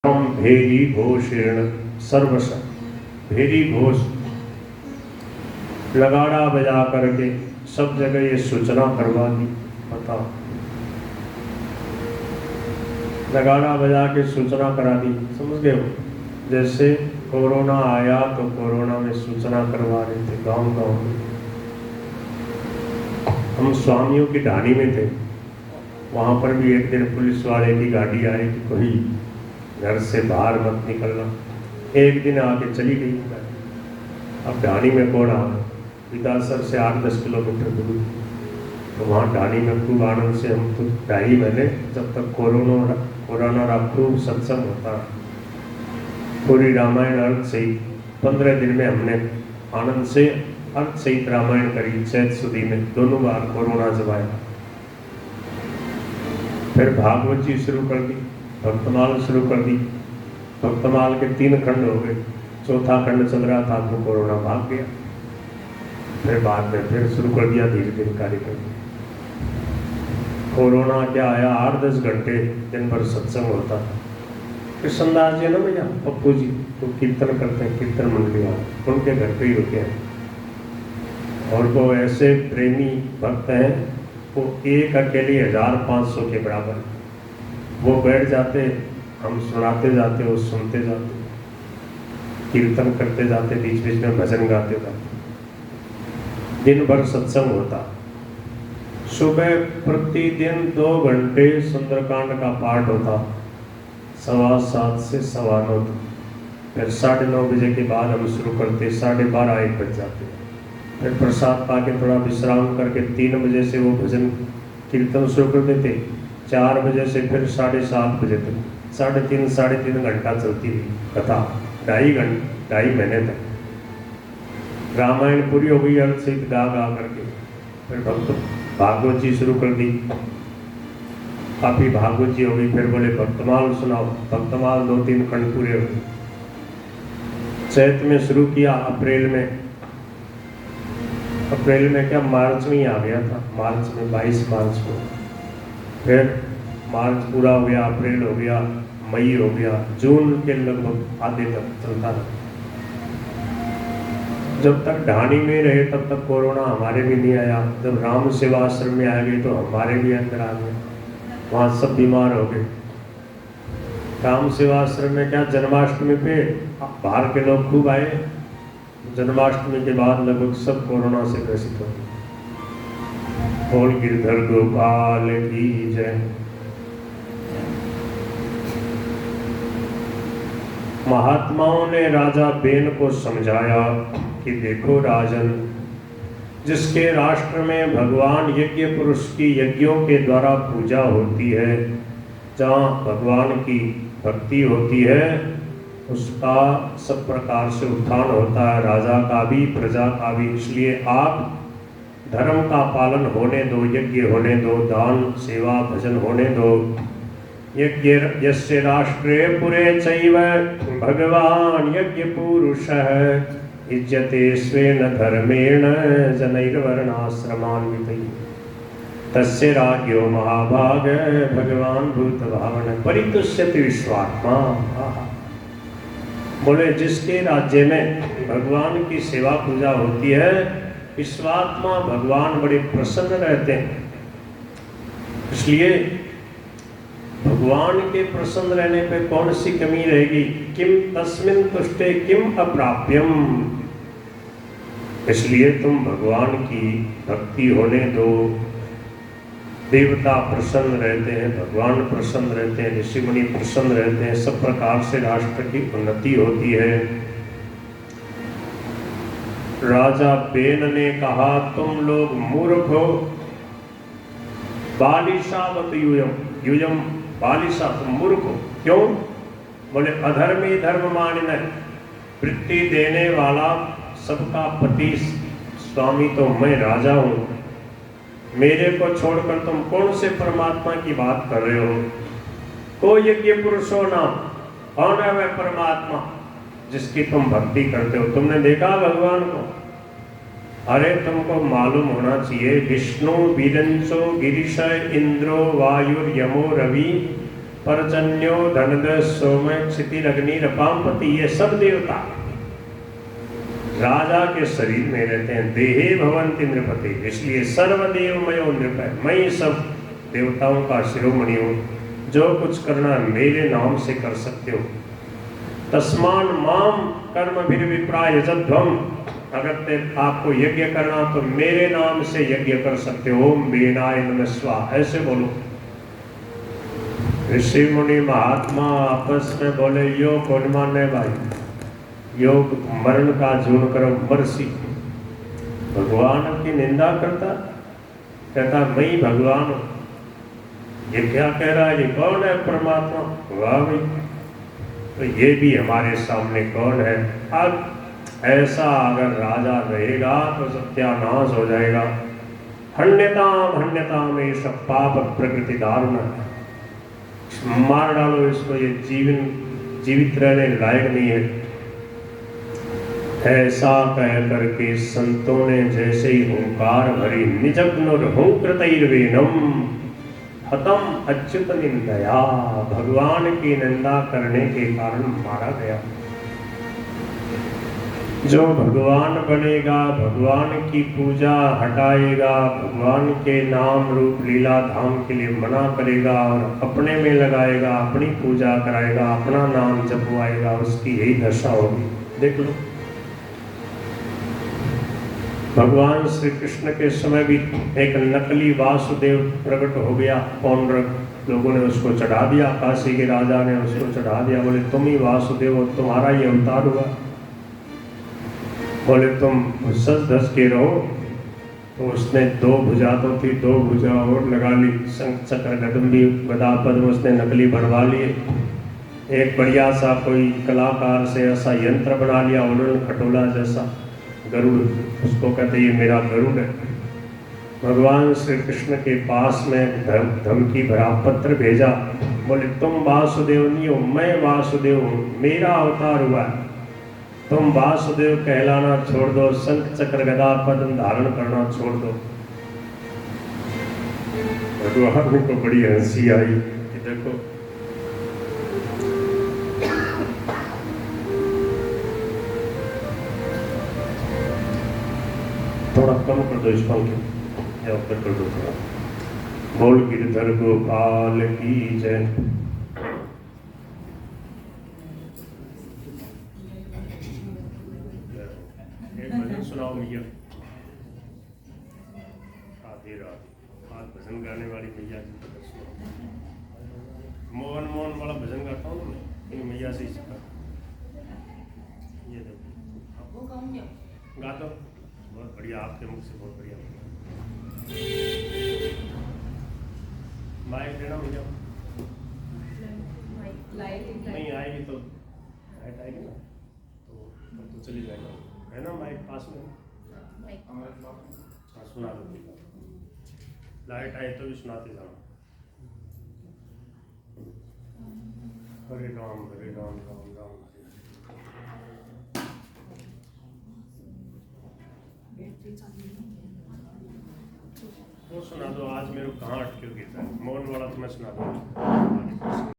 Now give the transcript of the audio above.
भेरी घोषेण सर्वस। भेरी घोष लगाड़ा बजा करके सब जगह ये सूचना करवा दी। बताओ, लगाड़ा बजा के सूचना करा दी, समझ गए हो? जैसे कोरोना आया तो कोरोना में सूचना करवा रहे थे गांव गांव में। हम स्वामियों की ढाणी में थे, वहां पर भी एक दिन पुलिस वाले की गाड़ी आई कि कोई घर से बाहर मत निकलना। एक दिन आके चली गई गाड़ी। अब ढाणी में कौन आ रहा? विदासर से 8-10 किलोमीटर दूर। तो वहाँ ढाणी में खूब आनंद से हम तो 2.5 महीने जब तक कोरोना रहा खूब सत्संग होता, पूरी रामायण अर्थ सहित 15 दिन में हमने आनंद से अर्थ सहित रामायण करी। चैत सुदी में दोनों बार कोरोना जब आया। फिर भागवत जी शुरू कर दी, भक्तमाल शुरू कर दी। भक्तमाल के 3 खंड हो गए, चौथा खंड चल रहा था तो कोरोना भाग गया। फिर बाद में फिर शुरू कर दिया धीरे धीरे कार्यक्रम। कोरोना क्या आया, 8-10 घंटे दिन भर सत्संग होता। कृष्णदास जी ना भैया, पप्पू जी तो कीर्तन करते हैं, कीर्तन मंडली वाले, उनके घर पे ही रुके हैं। और वो ऐसे प्रेमी भक्त हैं, वो एक अकेले 1500 के बराबर। वो बैठ जाते, हम सुनाते जाते, वो सुनते जाते, कीर्तन करते जाते, बीच बीच में भजन गाते जाते। दिन भर सत्संग होता। सुबह प्रतिदिन 2 घंटे सुंदरकांड का पाठ होता, 7:15 से 9:15 तक। फिर 9:30 बजे के बाद हम शुरू करते, 12:30-1 बज जाते। फिर प्रसाद पा के थोड़ा विश्राम करके 3 बजे से वो भजन कीर्तन शुरू कर देते। 4 बजे से फिर 7:30 बजे तक 3.5 घंटा चलती थी कथा। 2.5 महीने तक रामायण पूरी हो गई अर्थ सहित गा करके। फिर भक्त भागवत जी शुरू कर दी, काफी भागवत जी हो गई। फिर बोले भक्तमाल सुनाओ, भक्तमाल 2-3 खंड पूरे हो गए। चैत में शुरू किया, अप्रैल में क्या मार्च में ही आ गया था, मार्च में 22 मार्च को। फिर मार्च पूरा हो गया, अप्रैल हो गया, मई हो गया, जून के लगभग आधे तक चलता रहा। जब तक ढाणी में रहे तब तक कोरोना हमारे भी नहीं आया। जब राम सेवा आश्रम में आ गए तो हमारे भी अंदर आ गए, वहाँ सब बीमार हो गए। राम सेवा आश्रम में क्या, जन्माष्टमी पे बाहर के लोग खूब आए। जन्माष्टमी के बाद लगभग सब कोरोना से ग्रसित हो गए। बोल गिरधर गोपाल की जय। महात्माओं ने राजा बेन को समझाया कि देखो राजन, जिसके राष्ट्र में भगवान यज्ञ पुरुष की यज्ञों के द्वारा पूजा होती है, जहाँ भगवान की भक्ति होती है, उसका सब प्रकार से उत्थान होता है, राजा का भी प्रजा का भी। इसलिए आप धर्म का पालन होने दो, यज्ञ होने दो, दान सेवा भजन होने दो। यज्ञ यस्य राष्ट्रे पुरे चैव भगवान यज्ञ पुरुषः इज्यते स्वेन धर्मेण जनैर्वर्णाश्रमान्वितैः तस्य राज्ञो महाभाग भगवान भूतभावन परितुष्यति विश्वात्मा। बोले जिसके राज्य में भगवान की सेवा पूजा होती है, विश्वात्मा भगवान बड़े प्रसन्न रहते हैं। इसलिए भगवान के प्रसन्न रहने पे कौन सी कमी रहेगी? किम तस्मिन् तुष्टे किम अप्राप्यम। इसलिए तुम भगवान की भक्ति होने दो। देवता प्रसन्न रहते हैं, भगवान प्रसन्न रहते हैं, ऋषि मुनि प्रसन्न रहते हैं, सब प्रकार से राष्ट्र की उन्नति होती है। राजा बेन ने कहा, तुम लोग मूर्ख हो, बालिशावत यूयम बालिशा, तुम मूर्ख हो। क्यों? बोले अधर्मी धर्म मानिन, वृत्ति देने वाला सबका पति स्वामी तो मैं राजा हूँ। मेरे को छोड़कर तुम कौन से परमात्मा की बात कर रहे हो? कोई यज्ञ पुरुष हो ना, कौन है वह परमात्मा जिसकी तुम भक्ति करते हो? तुमने देखा भगवान को? अरे तुमको मालूम होना चाहिए, विष्णु विरंचो गिरीश इंद्रो वायुर यमो रवि परजन्यो धनद सोमय क्षितिरग्नि रपामपति, ये सब देवता राजा के शरीर में रहते हैं। देहे भवन्ति नृपते, इसलिए सर्वदेवमयो नृप, मैं सब देवताओं का शिरोमणि हूँ। जो कुछ करना मेरे नाम से कर सकते हो। तस्मान माम कर्म भिर विप्राय यजध्वम, अगर आपको यज्ञ करना तो मेरे नाम से यज्ञ कर सकते हो। ओम वेनाय नमः स्वाहा, ऐसे बोलो। ऋषि मुनि महात्मा आपस में बोले, योग कौन माने भाई, योग मरण का जून करो मरसी। भगवान की निंदा करता, कहता मैं ही भगवान हूँ। ये क्या कह रहा है, ये कौन है परमात्मा? वाह भाई, तो ये भी हमारे सामने कौन है। अब ऐसा अगर राजा रहेगा तो सत्यानाश हो जाएगा। हन्यताम ये सब पाप प्रकृति दारुण है, मार डालो इसको, ये जीवित रहने लायक नहीं है। ऐसा कह करके संतों ने जैसे ही हुंकार भरी, निजग्नुर्हुंकृतैर्वेनम हतम अच्युत निंदया, भगवान की निंदा करने के कारण मारा गया। जो भगवान बनेगा, भगवान की पूजा हटाएगा, भगवान के नाम रूप लीला धाम के लिए मना करेगा और अपने में लगाएगा, अपनी पूजा कराएगा, अपना नाम जपवाएगा, उसकी यही दशा होगी। देख लो, भगवान श्री कृष्ण के समय भी एक नकली वासुदेव प्रकट हो गया। पौंड्रक लोगों ने उसको चढ़ा दिया, काशी के राजा ने उसको चढ़ा दिया। बोले तुम ही वासुदेव हो, तुम्हारा ये अवतार हुआ। बोले तुम सच धस के रहो। तो उसने दो भुजा तो थी, दो भुजा और लगा ली, शंख चक्र गदम्भी गदा पद्म उसने नकली बनवा लिए। एक बढ़िया सा कोई कलाकार से ऐसा यंत्र बना लिया, उड़न खटोला जैसा गरुड़, उसको कहते ये मेरा गरुड़ है। भगवान श्री कृष्ण के पास में धमकी भरा पत्र भेजा। बोले तुम वासुदेव नहीं हो, मैं वासुदेव हूँ, मेरा अवतार हुआ है। तुम वासुदेव कहलाना छोड़ दो, शंख चक्र गदा पद्म धारण करना छोड़ दो। भगवान को बड़ी हंसी आई कि देखो थोड़ा कम कर दो इस पंखे, या ऊपर कर दो थोड़ा। बोल गिरधर गोपाल की जय। एक भजन सुनाओ भैया। राधे राधे। आज भजन गाने वाली मैया जी का दर्शन। मोहन मोहन वाला भजन गाता हूँ मैं, इन मैया से ही सीखा। ये देखो गा दो, बहुत बढ़िया, आपके मुख से बहुत बढ़िया। माइक देना भैया। नहीं आएगी तो लाइट आएगी ना, तो चली जाएगा, है ना माइक पास में। हाँ सुना दो, लाइट आए तो भी सुनाते जाओ। हरे राम राम राम। वो सुना दो, आज मेरे को कहाँ अटके गीता है। मौन वाला तो मैं सुना दूँ।